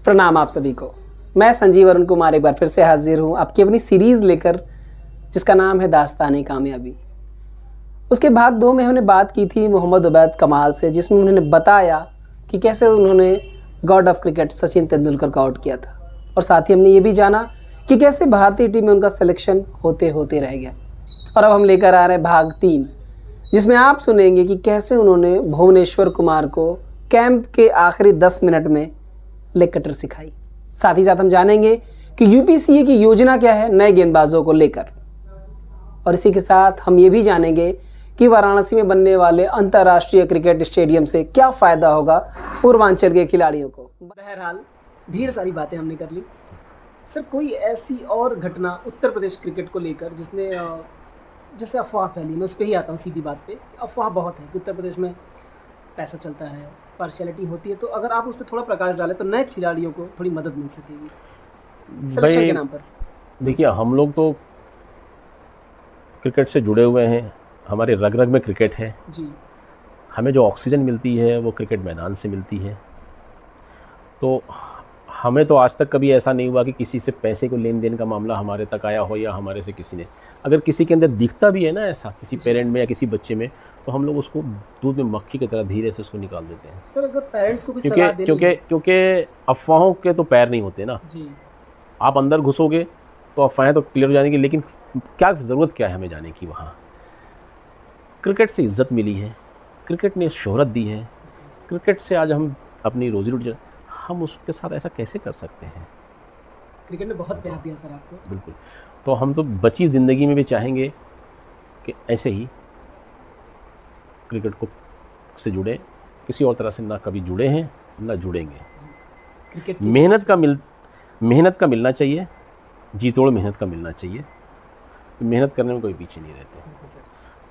प्रणाम आप सभी को। मैं संजीव अरुण कुमार एक बार फिर से हाजिर हूँ आपकी अपनी सीरीज़ लेकर, जिसका नाम है दास्तान कामयाबी। उसके भाग 2 में हमने बात की थी मोहम्मद उबैद कमाल से, जिसमें उन्होंने बताया कि कैसे उन्होंने God of cricket Sachin Tendulkar का आउट किया था, और साथ ही हमने ये भी जाना कि कैसे भारतीय टीम में उनका सिलेक्शन होते होते रह गया। और अब हम लेकर आ रहे हैं भाग 3, जिसमें आप सुनेंगे कि कैसे उन्होंने भुवनेश्वर कुमार को कैंप के आखिरी 10 मिनट में लेग कटर सिखाई। साथ ही साथ हम जानेंगे कि यूपीसीए की योजना क्या है नए गेंदबाजों को लेकर, और इसी के साथ हम ये भी जानेंगे कि वाराणसी में बनने वाले अंतर्राष्ट्रीय क्रिकेट स्टेडियम से क्या फ़ायदा होगा पूर्वांचल के खिलाड़ियों को। बहरहाल ढेर सारी बातें हमने कर ली। सर, कोई ऐसी और घटना उत्तर प्रदेश क्रिकेट को लेकर जिसने जैसे अफवाह फैली, मैं उस पर ही आता हूँ सीधी बात पे, अफवाह बहुत है कि उत्तर प्रदेश में पैसा चलता है, पार्शियलिटी होती है, तो अगर आप उस पर थोड़ा प्रकाश डालें तो नए खिलाड़ियों को थोड़ी मदद मिल सकेगी सिलेक्शन के नाम पर। देखिए, हम लोग तो क्रिकेट से जुड़े हुए हैं, हमारे रग रग में क्रिकेट है जी। हमें जो ऑक्सीजन मिलती है वो क्रिकेट मैदान से मिलती है। तो हमें तो आज तक कभी ऐसा नहीं हुआ कि किसी से पैसे को लेन देन का मामला हमारे तक आया हो, या हमारे से किसी ने, अगर किसी के अंदर दिखता भी है ना ऐसा किसी पेरेंट में या किसी बच्चे में, तो हम लोग उसको दूध में मक्खी की तरह धीरे से उसको निकाल देते हैं। सर, अगर पेरेंट्स को भी सलाह देनी क्योंकि अफवाहों के तो पैर नहीं होते ना जी। आप अंदर घुसोगे तो अफवाहें तो क्लियर हो जाएंगी, लेकिन क्या ज़रूरत क्या है हमें जाने की वहाँ। क्रिकेट से इज्जत मिली है, क्रिकेट ने शोहरत दी है, क्रिकेट से आज हम अपनी रोजी रोटी, हम उसके साथ ऐसा कैसे कर सकते हैं। क्रिकेट ने बहुत प्यार दिया सर आपको। बिल्कुल। तो हम तो बची ज़िंदगी में भी चाहेंगे कि ऐसे ही क्रिकेट को से जुड़े, किसी और तरह से ना कभी जुड़े हैं ना जुड़ेंगे। क्रिकेट मेहनत का मिलना चाहिए, जी तोड़ मेहनत का मिलना चाहिए। तो मेहनत करने में कोई पीछे नहीं रहते।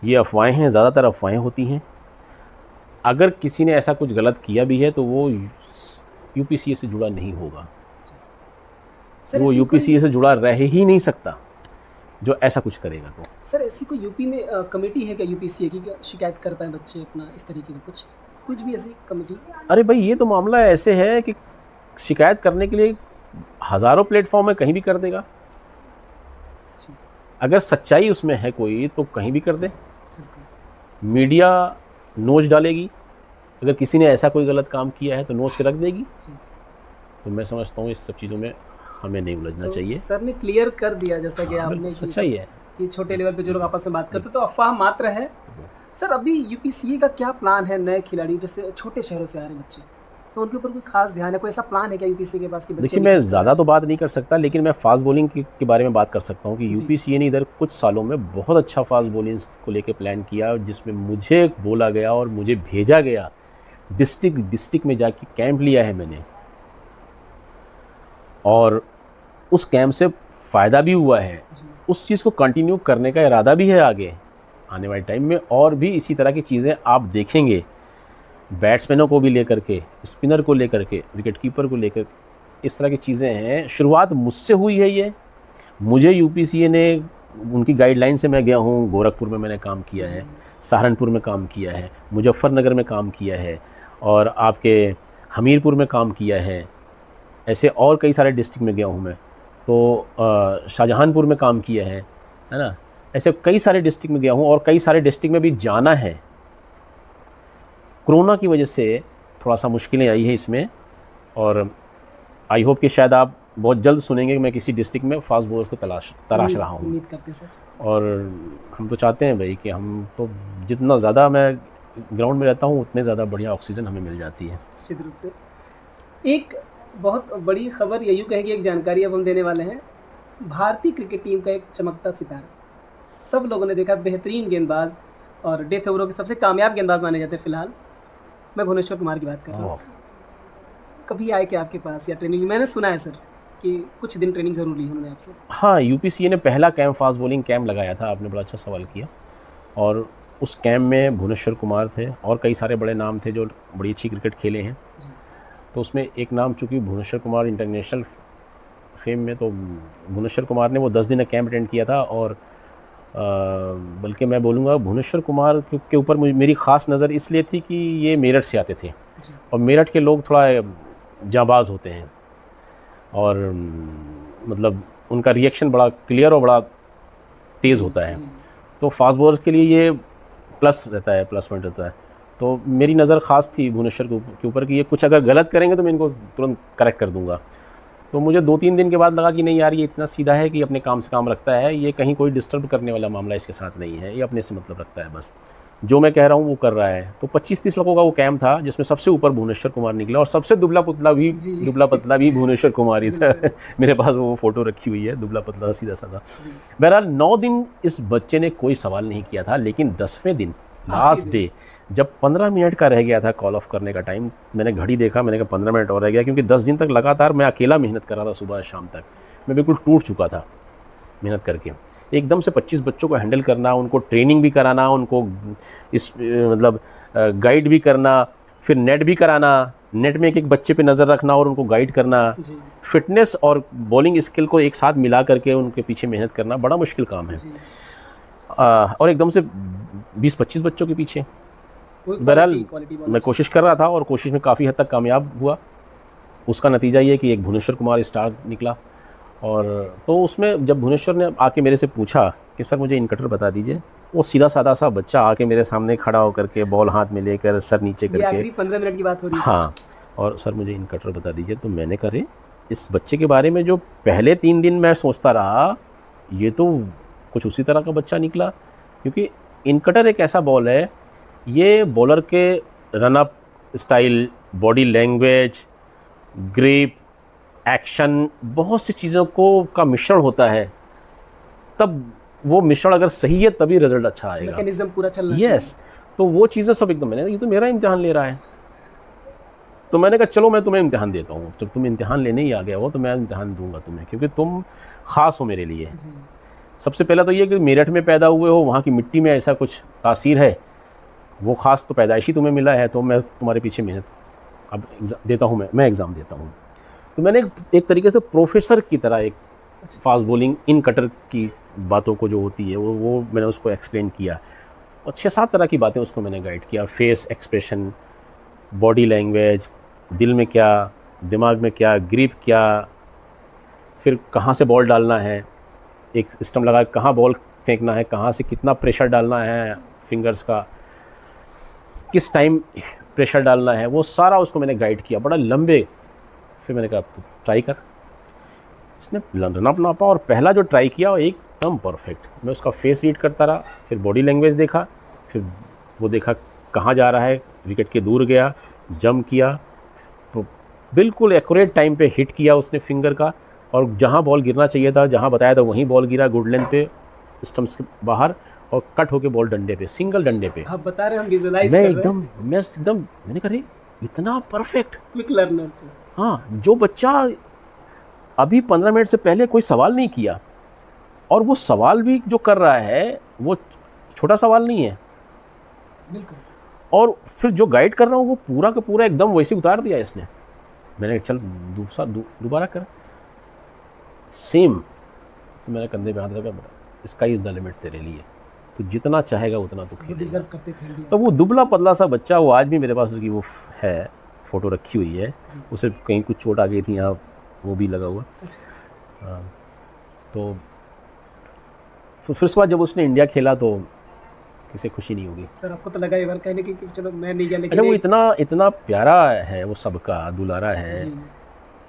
ये अफवाहें हैं, ज़्यादातर अफवाहें होती हैं। अगर किसी ने ऐसा कुछ गलत किया भी है तो वो यूपीसीए से जुड़ा नहीं होगा, वो यूपीसीए से जुड़ा रह ही नहीं सकता जो ऐसा कुछ करेगा। तो सर, ऐसी कोई यूपी में कमेटी है क्या यूपीसीए की, शिकायत कर पाए बच्चे अपना इस तरीके की, कुछ भी ऐसी कमेटी? अरे भाई, ये तो मामला ऐसे है कि शिकायत करने के लिए हज़ारों प्लेटफॉर्म है, कहीं भी कर देगा। अगर सच्चाई उसमें है कोई तो कहीं भी कर दे, मीडिया नोच डालेगी। अगर किसी ने ऐसा कोई गलत काम किया है तो नोच के रख देगी। तो मैं समझता हूँ इस सब चीज़ों में हमें नहीं उलझना चाहिए। सर ने क्लियर कर दिया जैसा कि आपने, सच्चाई है कि छोटे लेवल पे जो लोग आपस में बात करते तो अफवाह मात्र है। सर, अभी यूपीसीए का क्या प्लान है नए खिलाड़ी जैसे छोटे शहरों से आ रहे बच्चे, तो उनके ऊपर कोई खास ध्यान है, कोई ऐसा प्लान है क्या यूपीसीए के पास कि बच्चे? देखिए, मैं ज़्यादा तो बात नहीं कर सकता, लेकिन मैं फास्ट बॉलिंग के बारे में बात कर सकता हूँ कि यूपीसीए ने इधर कुछ सालों में बहुत अच्छा फास्ट बॉलिंग को लेकर प्लान किया, जिसमें मुझे बोला गया और मुझे भेजा गया, डिस्ट्रिक्ट में जाके कैंप लिया है मैंने, और उस कैंप से फ़ायदा भी हुआ है। उस चीज़ को कंटिन्यू करने का इरादा भी है आगे आने वाले टाइम में, और भी इसी तरह की चीज़ें आप देखेंगे। बैट्समैनों को भी लेकर के, स्पिनर को लेकर के, विकेट कीपर को लेकर, इस तरह की चीज़ें हैं। शुरुआत मुझसे हुई है ये, मुझे यूपीसीए ने, उनकी गाइडलाइन से मैं गया हूँ। गोरखपुर में मैंने काम किया है, सहारनपुर में काम किया है, मुजफ्फरनगर में काम किया है, और आपके हमीरपुर में काम किया है। ऐसे और कई सारे डिस्ट्रिक्ट में गया हूँ मैं। तो शाहजहानपुर में काम किया है ना। ऐसे कई सारे डिस्ट्रिक्ट में गया हूँ, और कई सारे डिस्ट्रिक्ट में भी जाना है। कोरोना की वजह से थोड़ा सा मुश्किलें आई है इसमें, और आई होप कि शायद आप बहुत जल्द सुनेंगे कि मैं किसी डिस्ट्रिक्ट में फास्ट बॉलर्स को तलाश रहा हूँ। उम्मीद करते सर। और हम तो चाहते हैं भाई कि हम तो जितना ज़्यादा मैं ग्राउंड में रहता हूँ उतने ज़्यादा बढ़िया ऑक्सीजन हमें मिल जाती है। निश्चित रूप से। एक बहुत बड़ी खबर, या यूँ कहें कि एक जानकारी अब हम देने वाले हैं। भारतीय क्रिकेट टीम का एक चमकता सितारा, सब लोगों ने देखा, बेहतरीन गेंदबाज और डेथ ओवरों के सबसे कामयाब गेंदबाज माने जाते हैं फिलहाल, मैं भुवनेश्वर कुमार की बात कर रहा हूँ। कभी आए क्या आपके पास या ट्रेनिंग? मैंने सुना है सर कि कुछ दिन ट्रेनिंग ज़रूर ली उन्होंने आपसे। हाँ, यूपीसीए ने पहला कैंप, फास्ट बॉलिंग कैंप लगाया था। आपने बड़ा अच्छा सवाल किया। और उस कैंप में भुवनेश्वर कुमार थे और कई सारे बड़े नाम थे जो बड़ी अच्छी क्रिकेट खेले हैं। तो उसमें एक नाम, चूँकि भुवनेश्वर कुमार इंटरनेशनल फेम में, तो भुवनेश्वर कुमार ने वो 10 दिन का कैंप अटेंड किया था। और बल्कि मैं बोलूँगा भुवनेश्वर कुमार के ऊपर मेरी ख़ास नज़र इसलिए थी कि ये मेरठ से आते थे, और मेरठ के लोग थोड़ा जांबाज होते हैं। और मतलब उनका रिएक्शन बड़ा क्लियर और बड़ा तेज़ होता है। तो फास्ट बॉलर्स के लिए ये प्लस रहता है, प्लस पॉइंट रहता है। तो मेरी नज़र ख़ास थी भुवनेश्वर के ऊपर कि ये कुछ अगर गलत करेंगे तो मैं इनको तुरंत करेक्ट कर दूंगा। तो मुझे 2-3 दिन के बाद लगा कि नहीं यार, ये इतना सीधा है कि अपने काम से काम रखता है, ये कहीं कोई डिस्टर्ब करने वाला मामला इसके साथ नहीं है, ये अपने से मतलब रखता है, बस जो मैं कह रहा हूँ वो कर रहा है। तो 25-30 लोगों का वो कैंप था जिसमें सबसे ऊपर भुवनेश्वर कुमार निकला और सबसे दुबला पतला भी भुवनेश्वर कुमार ही था। मेरे पास वो फ़ोटो रखी हुई है, दुबला पतला सीधा साधा। बहरहाल 9 दिन इस बच्चे ने कोई सवाल नहीं किया था, लेकिन 10वें दिन लास्ट डे जब 15 मिनट का रह गया था कॉल ऑफ करने का टाइम, मैंने घड़ी देखा, मैंने कहा 15 मिनट और रह गया, क्योंकि 10 दिन तक लगातार मैं अकेला मेहनत कर रहा था, सुबह शाम तक मैं बिल्कुल टूट चुका था मेहनत करके। एकदम से 25 बच्चों को हैंडल करना, उनको ट्रेनिंग भी कराना, उनको इस मतलब गाइड भी करना, फिर नेट भी कराना, नेट में एक एक बच्चे पे नज़र रखना और उनको गाइड करना, फिटनेस और बॉलिंग स्किल को एक साथ मिला करके उनके पीछे मेहनत करना बड़ा मुश्किल काम है। और एकदम से 20-25 बच्चों के पीछे। बहरहाल मैं कोशिश कर रहा था और कोशिश में काफ़ी हद तक कामयाब हुआ। उसका नतीजा ये कि एक भुवनेश्वर कुमार स्टार निकला। और तो उसमें जब भुवनेश्वर ने आके मेरे से पूछा कि सर मुझे इनकटर बता दीजिए, वो सीधा साधा सा बच्चा आके मेरे सामने खड़ा होकर के बॉल हाथ में लेकर सर नीचे करके, आखिरी 15 मिनट की बात हो रही है। हाँ, और सर मुझे इनकटर बता दीजिए। तो मैंने कहा इस बच्चे के बारे में जो पहले 3 दिन मैं सोचता रहा, ये तो कुछ उसी तरह का बच्चा निकला। क्योंकि इनकटर एक ऐसा बॉल है, ये बॉलर के run up style, body language, grip, action, बहुत सी चीज़ों का मिश्रण होता है। तब वो मिश्रण अगर सही है तभी रिजल्ट अच्छा आएगा, मैकेनिज्म पूरा चलना यस। तो वो चीज़ें सब एकदम, मैंने ये तो मेरा इम्तिहान ले रहा है। तो मैंने कहा चलो मैं तुम्हें इम्तिहान देता हूँ, जब तुम इम्तिहान लेने ही आ गए हो तो मैं इम्तिहान दूंगा तुम्हें, क्योंकि तुम ख़ास हो मेरे लिए। सबसे पहला तो ये कि मेरठ में पैदा हुए हो, वहाँ की मिट्टी में ऐसा कुछ तासीर है, वो ख़ास तो पैदाइशी तुम्हें मिला है। तो मैं तुम्हारे पीछे मेहनत अब देता हूँ, मैं एग्ज़ाम देता हूँ। तो मैंने एक तरीके से प्रोफेसर की तरह एक फास्ट बॉलिंग इन कटर की बातों को जो होती है वो मैंने उसको एक्सप्लेन किया, और 6-7 तरह की बातें उसको मैंने गाइड किया। फेस एक्सप्रेशन, बॉडी लैंग्वेज, दिल में क्या, दिमाग में क्या, ग्रिप क्या, फिर कहाँ से बॉल डालना है, एक सिस्टम लगा कहाँ बॉल फेंकना है, कहाँ से कितना प्रेशर डालना है फिंगर्स का, किस टाइम प्रेशर डालना है, वो सारा उसको मैंने गाइड किया बड़ा लंबे। फिर मैंने कहा तो ट्राई कर। इसने रनअप नापा और पहला जो ट्राई किया वो एकदम परफेक्ट। मैं उसका फेस रीड करता रहा, फिर बॉडी लैंग्वेज देखा, फिर वो देखा कहाँ जा रहा है, विकेट के दूर गया, जंप किया, तो बिल्कुल एक्यूरेट टाइम पे हिट किया उसने फिंगर का, और जहाँ बॉल गिरना चाहिए था, जहाँ बताया था वहीं बॉल गिरा, गुड लेंथ पे, स्टम्प्स के बाहर, और कट होके बॉल डंडे पे, सिंगल डंडे पे। आप बता रहे हैं, हम विजुअलाइज कर रहे हैं। मैं एकदम मैंने कहा इतना परफेक्ट, क्विक लर्नर से। हाँ, जो बच्चा अभी 15 मिनट से पहले कोई सवाल नहीं किया, और वो सवाल भी जो कर रहा है वो छोटा सवाल नहीं है, बिल्कुल। और फिर जो गाइड कर रहा हूँ वो पूरा का पूरा एकदम वैसे उतार दिया इसने। मैंने चल दोबारा कर, सेम। तो मैंने कंधे पे हाथ रखा, स्काई इज़ द लिमिट तेरे लिए, तो जितना चाहेगा उतना तो खेल डिजर्व करते थे। तो वो दुबला पतला सा बच्चा, वो आज भी मेरे पास उसकी वो है, फ़ोटो रखी हुई है। उसे कहीं कुछ चोट आ गई थी यहाँ, वो भी लगा हुआ। तो फिर उसके बाद जब उसने इंडिया खेला तो किसे खुशी नहीं होगी। सर आपको तो लगा एक बार कहने की कि चलो मैं नहीं गया, लेकिन अच्छा, वो इतना प्यारा है, वो सबका दुलारा है,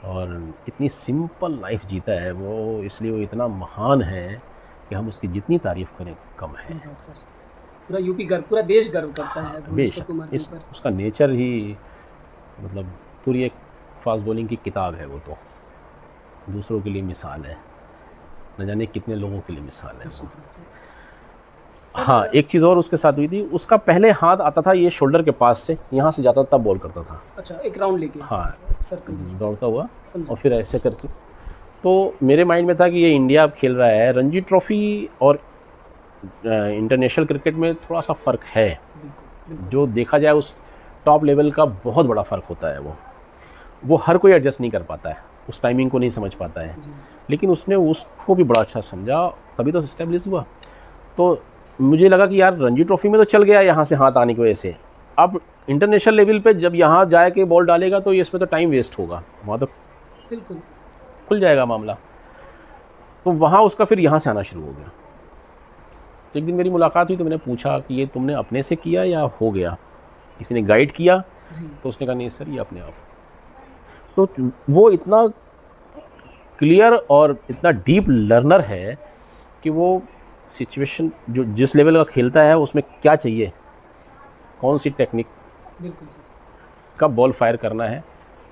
और इतनी सिंपल लाइफ जीता है वो, इसलिए वो इतना महान है कि हम उसकी जितनी तारीफ़ करें कम है। सर पूरा यूपी गर्व, पूरा देश गर्व करता है भुवनेश्वर कुमार के ऊपर। उसका नेचर ही मतलब पूरी एक फास्ट बॉलिंग की किताब है। वो तो दूसरों के लिए मिसाल है, न जाने कितने लोगों के लिए मिसाल है वो। हाँ, एक चीज़ और उसके साथ हुई थी, उसका पहले हाथ आता था ये शोल्डर के पास से, यहाँ से जाता तब बॉल करता था। अच्छा, एक राउंड लेके, हाँ, सर्कल दौड़ता हुआ, और फिर ऐसे करके। तो मेरे माइंड में था कि ये इंडिया अब खेल रहा है, रणजी ट्रॉफी और इंटरनेशनल क्रिकेट में थोड़ा सा फ़र्क है। जो देखा जाए उस टॉप लेवल का बहुत बड़ा फ़र्क होता है। वो हर कोई एडजस्ट नहीं कर पाता है, उस टाइमिंग को नहीं समझ पाता है, लेकिन उसने उसको भी बड़ा अच्छा समझा, तभी तो इस्टेब्लिश हुआ। तो मुझे लगा कि यार रणजी ट्रॉफी में तो चल गया यहाँ से हाथ आने की वजह से, अब इंटरनेशनल लेवल पे जब यहाँ जाए के बॉल डालेगा तो इसमें तो टाइम वेस्ट होगा, वहाँ तो बिल्कुल खुल जाएगा मामला। तो वहाँ उसका फिर यहाँ से आना शुरू हो गया। तो एक दिन मेरी मुलाकात हुई तो मैंने पूछा कि ये तुमने अपने से किया या हो गया, किसी ने गाइड किया? जी तो उसने कहा नहीं सर ये अपने आप। तो वो इतना क्लियर और इतना डीप लर्नर है कि वो सिचुएशन जो जिस लेवल का खेलता है उसमें क्या चाहिए, कौन सी टेक्निक, बिल्कुल सर, कब बॉल फायर करना है,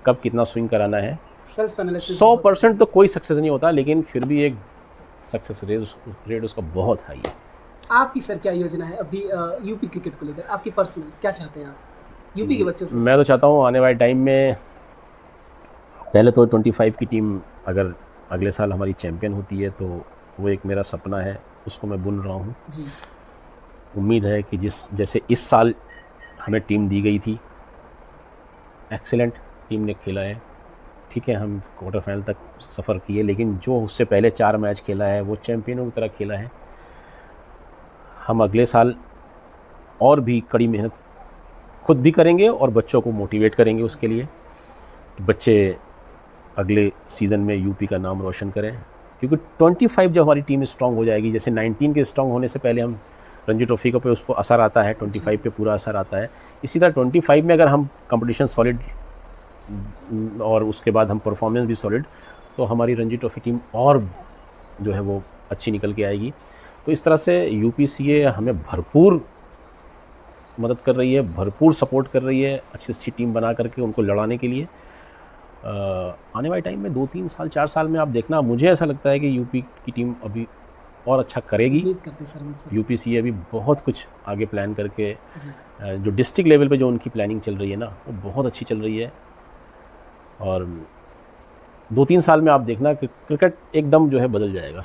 कब कितना स्विंग कराना है। सेल्फ एनालिसिस 100% तो कोई सक्सेस नहीं होता, लेकिन फिर भी एक सक्सेस रेट उसका बहुत हाई है। आपकी सर क्या योजना है अभी यूपी क्रिकेट को लेकर? आपकी पर्सनल क्या चाहते हैं आप यूपी के बच्चों से? मैं तो चाहता हूँ आने वाले टाइम में पहले तो 25 की टीम अगर अगले साल हमारी चैम्पियन होती है तो वो एक मेरा सपना है, उसको मैं बुन रहा हूँ। जी उम्मीद है कि जैसे इस साल हमें टीम दी गई थी, एक्सीलेंट टीम ने खेला है, ठीक है हम क्वार्टर फाइनल तक सफ़र किए, लेकिन जो उससे पहले 4 मैच खेला है वो चैम्पियनों की तरह खेला है। हम अगले साल और भी कड़ी मेहनत खुद भी करेंगे और बच्चों को मोटिवेट करेंगे उसके लिए कि बच्चे अगले सीज़न में यूपी का नाम रोशन करें। क्योंकि 25 जब हमारी टीम स्ट्रांग हो जाएगी, जैसे 19 के स्ट्रांग होने से पहले हम रणजी ट्रॉफी का पे उसको असर आता है, 25 पे पूरा असर आता है, इसी तरह 25 में अगर हम कंपटीशन सॉलिड और उसके बाद हम परफॉर्मेंस भी सॉलिड, तो हमारी रणजी ट्रॉफी टीम और जो है वो अच्छी निकल के आएगी। तो इस तरह से यूपीसीए हमें भरपूर मदद कर रही है, भरपूर सपोर्ट कर रही है अच्छी अच्छी टीम बना करके उनको लड़ाने के लिए। आने वाले टाइम में 2-3 साल 4 साल में आप देखना, मुझे ऐसा लगता है कि यूपी की टीम अभी और अच्छा करेगी। उम्मीद करते हैं सर हमसे। यूपीसीए अभी बहुत कुछ आगे प्लान करके जी जो डिस्ट्रिक्ट लेवल पे जो उनकी प्लानिंग चल रही है ना वो बहुत अच्छी चल रही है। और 2-3 साल में आप देखना कि क्रिकेट एकदम जो है बदल जाएगा।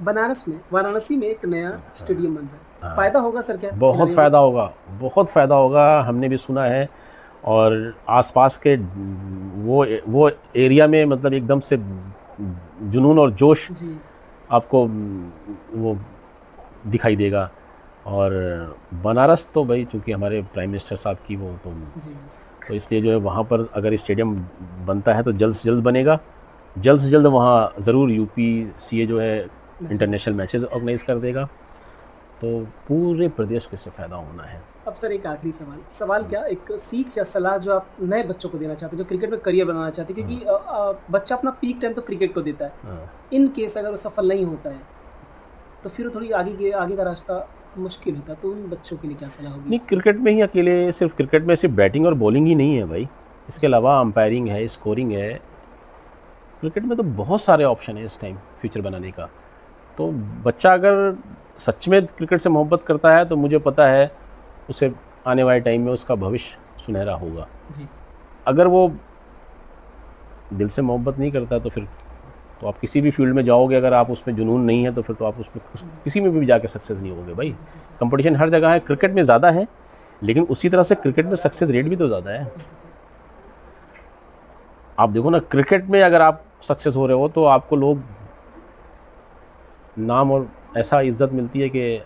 बनारस में, वाराणसी में एक नया स्टेडियम बन रहा है, फ़ायदा होगा सर क्या? बहुत खिलाड़ियों फ़ायदा होगा, बहुत फ़ायदा होगा, हमने भी सुना है। और आसपास के वो एरिया में मतलब एकदम से जुनून और जोश को? जी आपको वो दिखाई देगा। और बनारस तो भाई चूँकि हमारे प्राइम मिनिस्टर साहब की वो जी तो इसलिए जो है वहाँ पर अगर स्टेडियम बनता है तो जल्द से जल्द बनेगा, जल्द से जल्द वहाँ ज़रूर यूपीसीए जो है इंटरनेशनल मैचेस ऑर्गेनाइज कर देगा, तो पूरे प्रदेश को इससे फ़ायदा होना है। अब सर एक आखिरी सवाल क्या, एक सीख या सलाह जो आप नए बच्चों को देना चाहते हैं जो क्रिकेट में करियर बनाना चाहते हैं, क्योंकि बच्चा अपना पीक टाइम तो क्रिकेट को देता है, इन केस अगर वो सफल नहीं होता है तो फिर थोड़ी आगे का रास्ता मुश्किल होता है, तो उन बच्चों के लिए क्या सलाह होगी? नहीं, क्रिकेट में ही अकेले सिर्फ क्रिकेट में सिर्फ बैटिंग और बॉलिंग ही नहीं है भाई, इसके अलावा अंपायरिंग है, स्कोरिंग है। क्रिकेट में तो बहुत सारे ऑप्शन है इस टाइम फ्यूचर बनाने का। तो बच्चा अगर सच में क्रिकेट से मोहब्बत करता है तो मुझे पता है उसे आने वाले टाइम में उसका भविष्य सुनहरा होगा। जी अगर वो दिल से मोहब्बत नहीं करता तो फिर तो आप किसी भी फील्ड में जाओगे, अगर आप उसमें जुनून नहीं है तो फिर तो आप उसमें किसी में भी जाके सक्सेस नहीं होगे भाई। कंपटीशन हर जगह है, क्रिकेट में ज़्यादा है, लेकिन उसी तरह से क्रिकेट में सक्सेस रेट भी तो ज़्यादा है। आप देखो ना, क्रिकेट में अगर आप सक्सेस हो रहे हो तो आपको लोग नाम और ऐसा इज्जत मिलती है कि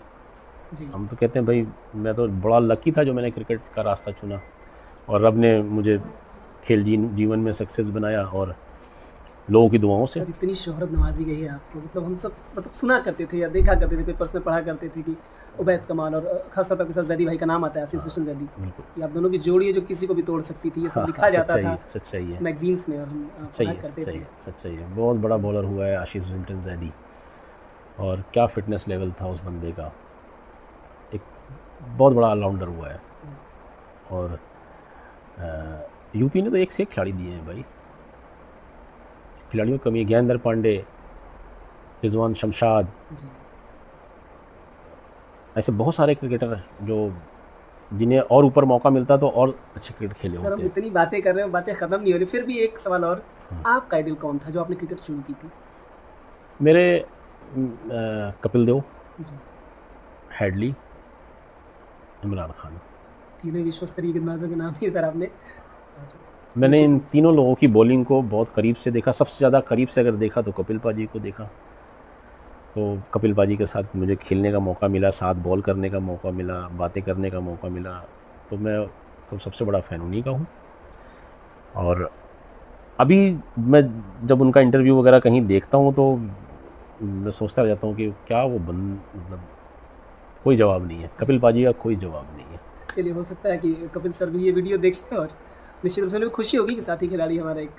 जी हम तो कहते हैं भाई मैं तो बड़ा लकी था जो मैंने क्रिकेट का रास्ता चुना और रब ने मुझे खेल जीवन में सक्सेस बनाया और लोगों की दुआओं से। सर इतनी शोहरत नवाजी गई है आपको, मतलब हम सब मतलब सुना करते थे या देखा करते थे, पेपर्स में पढ़ा करते थे कि उबैद कमाल और खासतौर पर आपके साथ जैदी भाई का नाम आता है, आशीष भूषण जैदी, कि आप दोनों की जोड़ी है जो किसी को भी तोड़ सकती थी, ये सब दिखा जाता था सच्चाई है, मैगजीन्स में, और हम पढ़ा करते थे। सच्चाई है। बहुत बड़ा बॉलर हुआ है आशीष भूषण जैदी, और क्या फिटनेस लेवल था उस बंदे का, एक बहुत बड़ा ऑलराउंडर हुआ है। और यूपी ने तो एक से एक खिलाड़ी दिए हैं भाई, खिलाड़ियों की कमी है। ज्ञानेंद्र पांडे, रिजवान शमशाद, ऐसे बहुत सारे क्रिकेटर जो जिन्हें और ऊपर मौका मिलता तो और अच्छे क्रिकेट खेले होते। सर हम इतनी बातें कर रहे हैं, बातें ख़त्म नहीं हो रही, फिर भी एक सवाल और, आपका आइडल कौन था जो आपने क्रिकेट शुरू की थी? मेरे कपिल देव, जी हेडली, इमरान खान, तीनों विश्व स्तरीय गेंदबाजों के नाम लिए सर आपने। मैंने इन तीनों लोगों की बॉलिंग को बहुत करीब से देखा। सबसे ज़्यादा करीब से अगर देखा तो कपिल पाजी को देखा। तो कपिल पाजी के साथ मुझे खेलने का मौका मिला, साथ बॉल करने का मौका मिला, बातें करने का मौका मिला, तो मैं तो सबसे बड़ा फ़ैन उन्हीं का हूँ। और अभी मैं जब उनका इंटरव्यू वगैरह कहीं देखता हूँ तो मैं सोचता रह जाता हूँ कि क्या वो मतलब कोई जवाब नहीं है, कपिल पाजी का कोई जवाब नहीं है। चलिए, हो सकता है कि कपिल सर भी ये वीडियो देखें और निश्चित रूप से उन्हें खुशी होगी कि साथी खिलाड़ी हमारा एक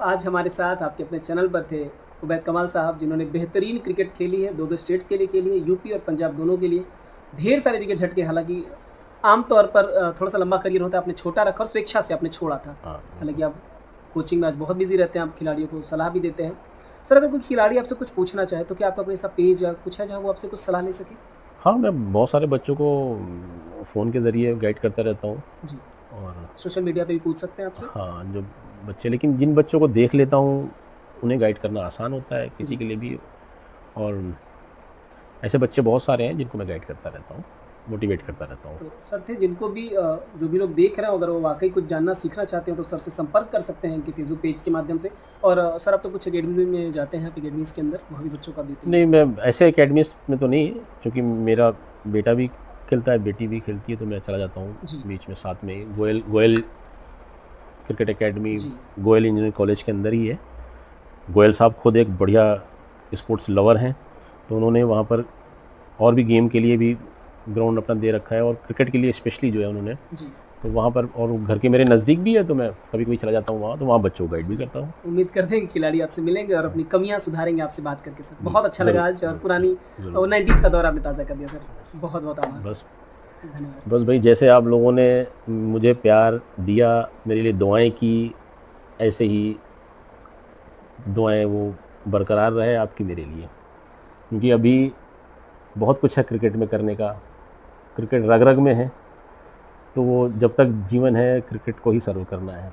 आज हमारे साथ आपके अपने चैनल पर थे उबैद कमाल साहब, जिन्होंने बेहतरीन क्रिकेट खेली है, 2 स्टेट्स के लिए खेली है, यूपी और पंजाब दोनों के लिए, ढेर सारे विकेट झटके। हालांकि आमतौर पर थोड़ा सा लंबा करियर होता है, आपने छोटा रखा और स्वेच्छा से आपने छोड़ा था। हालांकि आप कोचिंग में आज बहुत बिजी रहते हैं, आप खिलाड़ियों को सलाह भी देते हैं। सर, अगर कोई खिलाड़ी आपसे कुछ पूछना चाहे तो क्या आपका कोई ऐसा पेज या कुछ है जहाँ वो आपसे कुछ सलाह ले सके? हाँ, मैं बहुत सारे बच्चों को फ़ोन के ज़रिए गाइड करता रहता हूँ। जी, और सोशल मीडिया पे भी पूछ सकते हैं आपसे? हाँ, जो बच्चे, लेकिन जिन बच्चों को देख लेता हूँ उन्हें गाइड करना आसान होता है किसी के लिए भी। और ऐसे बच्चे बहुत सारे हैं जिनको मैं गाइड करता रहता हूँ, मोटिवेट करता रहता हूँ। तो सर थे जिनको भी जो भी लोग देख रहे हो, अगर वो वाकई कुछ जानना सीखना चाहते हो तो सर से संपर्क कर सकते हैं इनके फेसबुक पेज के माध्यम से। और सर, आप तो कुछ अकेडमीज में जाते हैं, अकेडमीज़ के अंदर वहाँ भी बच्चों का देते हैं? नहीं, मैं ऐसे एकेडमीज में तो नहीं, क्योंकि मेरा बेटा भी खेलता है, बेटी भी खेलती है, तो मैं चला जाता हूँ जी। बीच में साथ में। गोयल क्रिकेट एकेडमी जी। गोयल इंजीनियरिंग कॉलेज के अंदर ही है। गोयल साहब खुद एक बढ़िया स्पोर्ट्स लवर हैं, तो उन्होंने वहाँ पर और भी गेम के लिए भी ग्राउंड अपना दे रखा है, और क्रिकेट के लिए स्पेशली जो है उन्होंने, जी। तो वहाँ पर, और घर के मेरे नज़दीक भी है, तो मैं कभी कभी चला जाता हूँ वहाँ, तो वहाँ बच्चों को गाइड भी करता हूँ। उम्मीद करते हैं कि खिलाड़ी आपसे मिलेंगे और अपनी कमियां सुधारेंगे आपसे बात करके। सर, बहुत अच्छा लगा आज, और पुरानी 90s का दौर आपने ताज़ा कर दिया सर। बहुत बहुत आभार। बस धन्यवाद। बस भाई, जैसे आप लोगों ने मुझे प्यार दिया, मेरे लिए दुआएं की, ऐसे ही दुआएं वो बरकरार रहे आपकी मेरे लिए, क्योंकि अभी बहुत कुछ है क्रिकेट में करने का। क्रिकेट रग रग में है, तो वो जब तक जीवन है क्रिकेट को ही सर्व करना है।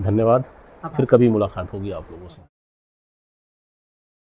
धन्यवाद। फिर कभी मुलाकात होगी आप लोगों से।